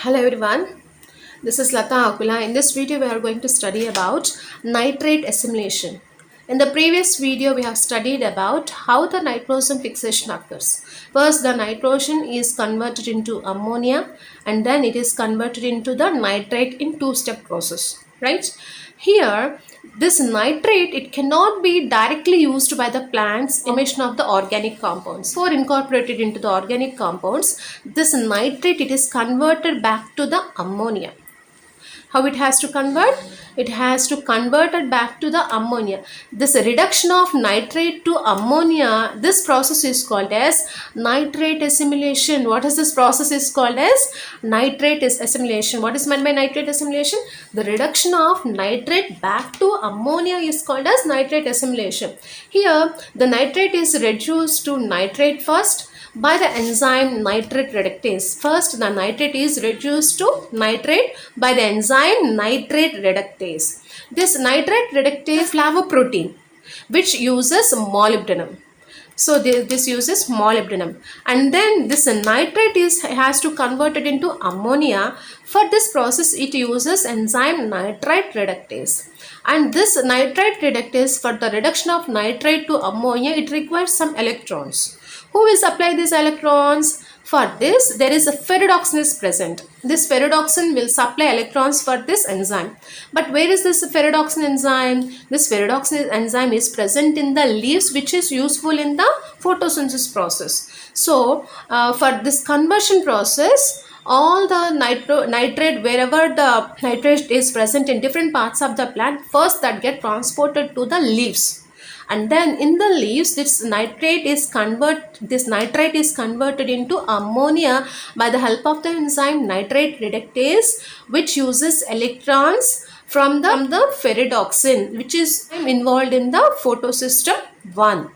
Hello everyone, this is LATHA AKULA. In this video we are going to study about nitrate assimilation. In the previous video we have studied about how the nitrogen fixation occurs. First the nitrogen is converted into ammonia and then it is converted into the nitrate in two-step process, right? Here this nitrate, it cannot be directly used by the plant's formation of the organic compounds. For incorporated into the organic compounds, this nitrate, it is converted back to the ammonia. How it has to convert? It has to convert it back to the ammonia. This reduction of nitrate to ammonia, this process is called as nitrate assimilation. What is this process is called as? Nitrate assimilation. What is meant by nitrate assimilation? The reduction of nitrate back to ammonia is called as nitrate assimilation. Here the nitrate is reduced to nitrate first by the enzyme nitrate reductase. First, the nitrate is reduced to nitrate by the enzyme nitrate reductase. This nitrate reductase flavoprotein which uses molybdenum. So this uses molybdenum, and then this nitrate has to convert it into ammonia. For this process it uses enzyme nitrate reductase, and this nitrate reductase, for the reduction of nitrate to ammonia, it requires some electrons. Who will supply these electrons? For this, there is a ferredoxin is present. This ferredoxin will supply electrons for this enzyme. But where is this ferredoxin enzyme? This ferredoxin enzyme is present in the leaves, which is useful in the photosynthesis process. So, for this conversion process, all the nitrate, wherever the nitrate is present in different parts of the plant, first that get transported to the leaves. And then in the leaves, this nitrate is converted into ammonia by the help of the enzyme nitrate reductase, which uses electrons from the ferredoxin, which is involved in the photosystem 1.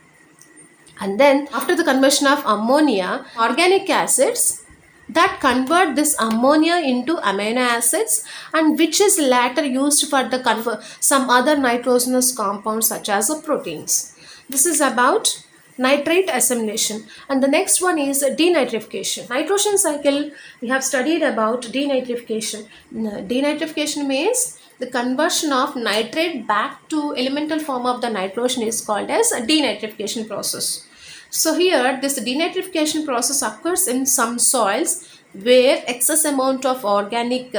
And then after the conversion of ammonia, organic acids that convert this ammonia into amino acids, and which is later used for the some other nitrogenous compounds such as the proteins. This is about nitrate assimilation. And the next one is denitrification. Nitrogen cycle, we have studied about denitrification. Denitrification means the conversion of nitrate back to elemental form of the nitrogen is called as a denitrification process. So here this denitrification process occurs in some soils where excess amount of organic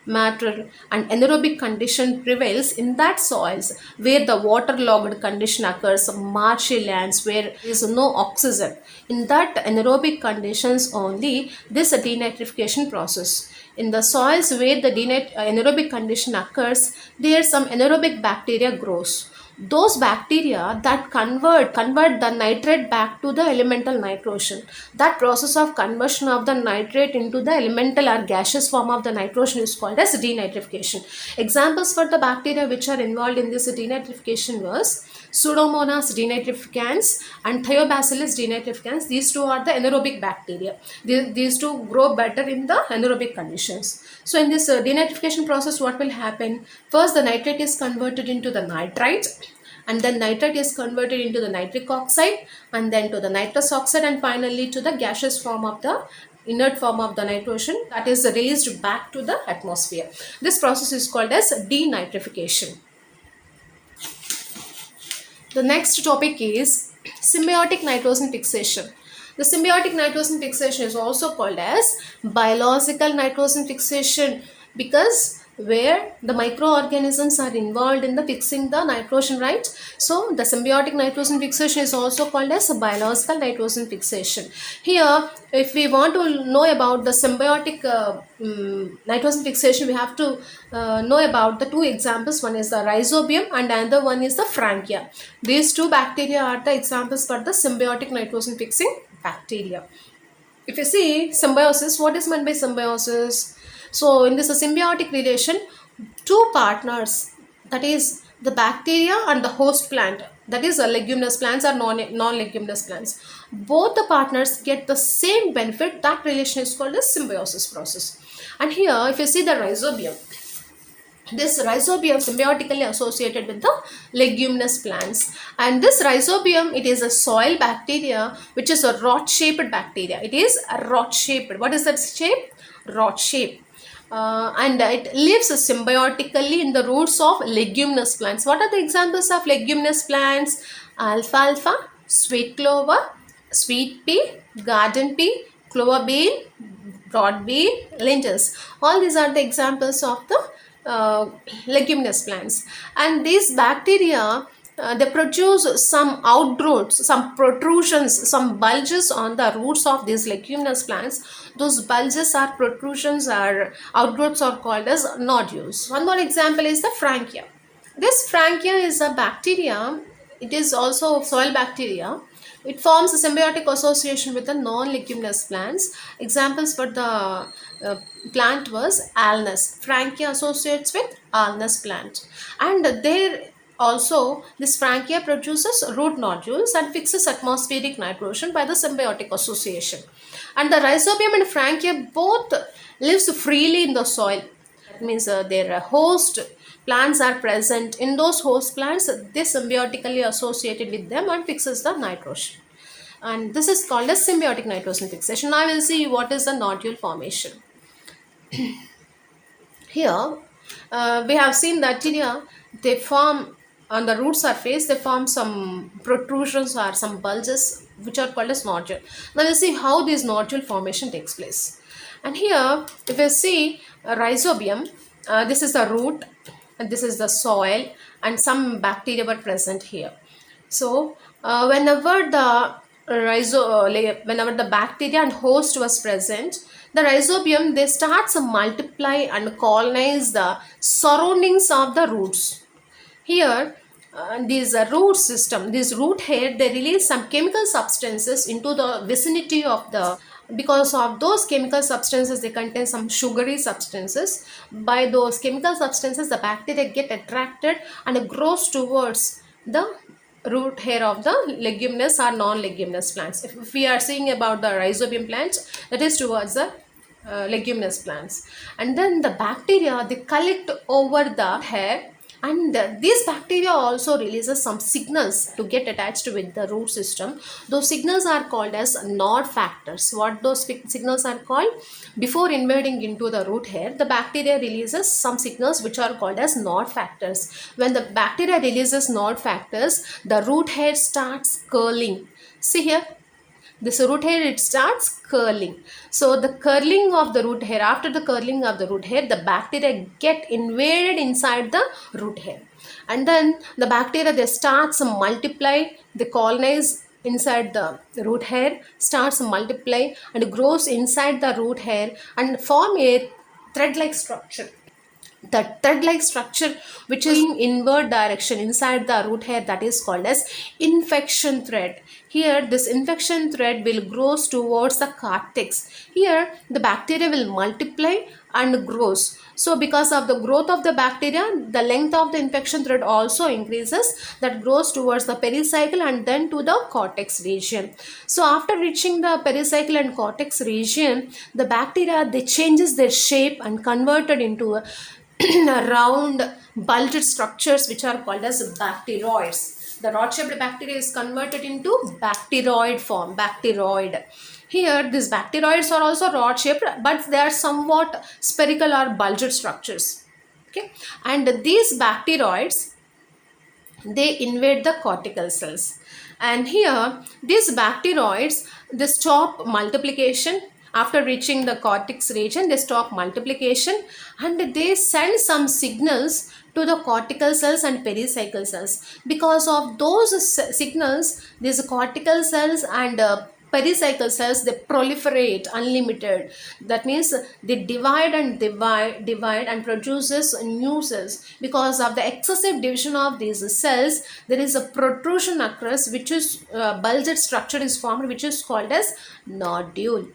matter and anaerobic condition prevails. In that soils where the waterlogged condition occurs, marshy lands where there is no oxygen, in that anaerobic conditions only this denitrification process. In the soils where the anaerobic condition occurs, there some anaerobic bacteria grows. Those bacteria that convert the nitrate back to the elemental nitrogen. That process of conversion of the nitrate into the elemental or gaseous form of the nitrogen is called as denitrification. Examples for the bacteria which are involved in this denitrification was Pseudomonas denitrificans and Thiobacillus denitrificans. These two are the anaerobic bacteria. These two grow better in the anaerobic conditions. So in this denitrification process, what will happen? First the nitrate is converted into the nitrite, and then nitrate is converted into the nitric oxide, and then to the nitrous oxide, and finally to the gaseous form of the inert form of the nitrogen that is released back to the atmosphere. This process is called as denitrification. The next topic is symbiotic nitrogen fixation. The symbiotic nitrogen fixation is also called as biological nitrogen fixation, because where the microorganisms are involved in the fixing the nitrogen, right? So the symbiotic nitrogen fixation is also called as a biological nitrogen fixation. Here, if we want to know about the symbiotic nitrogen fixation, we have to know about the two examples. One is the Rhizobium and another one is the Frankia. These two bacteria are the examples for the symbiotic nitrogen fixing bacteria. If you see symbiosis, what is meant by symbiosis? So in this symbiotic relation, two partners, that is the bacteria and the host plant, that is leguminous plants or non-leguminous plants, both the partners get the same benefit. That relation is called a symbiosis process. And here if you see the Rhizobium, this rhizobium symbiotically associated with the leguminous plants, and this rhizobium, it is a soil bacteria which is a rod shaped bacteria. It is a rod shaped. What is that shape? Rod shape. And it lives symbiotically in the roots of leguminous plants. What are the examples of leguminous plants? Alfalfa, sweet clover, sweet pea, garden pea, clover bean, broad bean, lentils. All these are the examples of the leguminous plants. And these bacteria, they produce some outgrowths, some protrusions, some bulges on the roots of these leguminous plants. Those bulges or protrusions or outgrowths are called as nodules. One more example is the frankia. This frankia is a bacteria. It is also soil bacteria. It forms a symbiotic association with the non-leguminous plants. Examples for the plant was alnus. Frankia associates with alnus plant. And there also this frankia produces root nodules and fixes atmospheric nitrogen by the symbiotic association. And the rhizobium and frankia both lives freely in the soil. That means their host plants are present in those host plants. They symbiotically associated with them and fixes the nitrogen. And this is called as symbiotic nitrogen fixation. Now I will see what is the nodule formation. Here we have seen that bacteria, they form on the root surface, they form some protrusions or some bulges which are called as nodule. Now we'll see how this nodule formation takes place. And here if you see a rhizobium, this is the root and this is the soil, and some bacteria were present here. So whenever the bacteria and host was present, the rhizobium, they start to multiply and colonize the surroundings of the roots. Here these root system, this root hair, they release some chemical substances into the vicinity of the, because of those chemical substances, they contain some sugary substances. By those chemical substances, the bacteria get attracted and grows towards the root hair of the leguminous or non-leguminous plants. If we are seeing about the rhizobium plants, that is towards the leguminous plants. And then the bacteria, they collect over the hair, and these bacteria also releases some signals to get attached with the root system. Those signals are called as nod factors. What those signals are called? Before invading into the root hair, the bacteria releases some signals which are called as nod factors. When the bacteria releases nod factors, the root hair starts curling. See here, this root hair, it starts curling. So the curling of the root hair, after the curling of the root hair, the bacteria get invaded inside the root hair, and then the bacteria, they starts multiply, they colonize inside the root hair, starts multiply and grows inside the root hair and form a thread-like structure. The thread-like structure which is in inward direction inside the root hair, that is called as infection thread. Here this infection thread will grows towards the cortex. Here the bacteria will multiply and grows. So because of the growth of the bacteria, the length of the infection thread also increases, that grows towards the pericycle and then to the cortex region. So after reaching the pericycle and cortex region, the bacteria, they changes their shape and converted into a round bulged structures which are called as bacteroids. The rod-shaped bacteria is converted into bacteroid form, bacteroid. Here these bacteroids are also rod-shaped, but they are somewhat spherical or bulged structures. Okay, and these bacteroids, they invade the cortical cells, and here these bacteroids, they stop multiplication. After reaching the cortex region, they stop multiplication and they send some signals to the cortical cells and pericycle cells. Because of those signals, these cortical cells and pericycle cells, they proliferate unlimited. That means they divide and produces new cells. Because of the excessive division of these cells, there is a protrusion occurs, which is bulged structure is formed, which is called as nodule,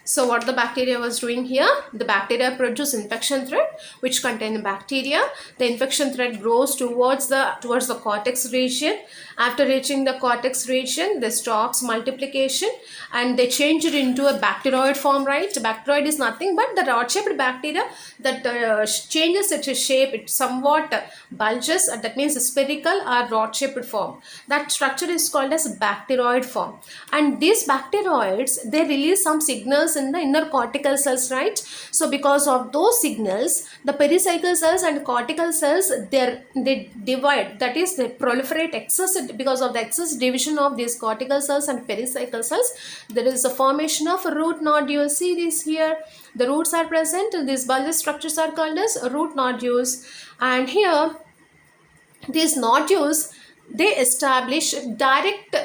So what the bacteria was doing here? The bacteria produce infection thread which contain bacteria. The infection thread grows towards the cortex region. After reaching the cortex region, they stops multiplication and they change it into a bacteroid form, right? Bacteroid is nothing but the rod-shaped bacteria that changes its shape. It somewhat bulges, that means spherical or rod-shaped form. That structure is called as bacteroid form. And these bacteroids, they release some signals in the inner cortical cells, right? So because of those signals, the pericycle cells and cortical cells, they divide, that is they proliferate excess. Because of the excess division of these cortical cells and pericycle cells, there is a formation of root nodules. See this here, the roots are present. These bulbous structures are called as root nodules. And here these nodules, they establish direct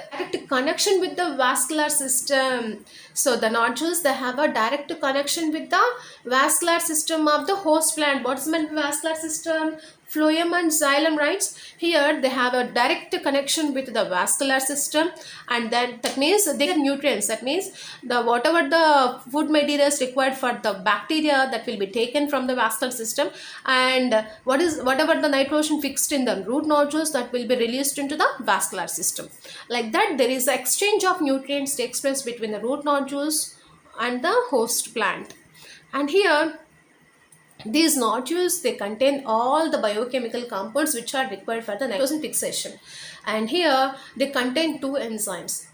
connection with the vascular system. So the nodules, they have a direct connection with the vascular system of the host plant. What's meant by vascular system? Phloem and xylem, right? Here they have a direct connection with the vascular system, and then that means they get nutrients. That means the whatever the food materials required for the bacteria, that will be taken from the vascular system, and whatever the nitrogen fixed in the root nodules, that will be released into the vascular system. Like that, there is an exchange of nutrients takes place between the root nodules and the host plant. And here these nodules, they contain all the biochemical compounds which are required for the nitrogen fixation. And here they contain two enzymes.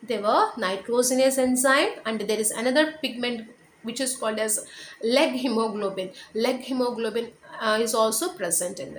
They were nitrogenase enzyme, and there is another pigment which is called as leg hemoglobin. Leg hemoglobin is also present in them.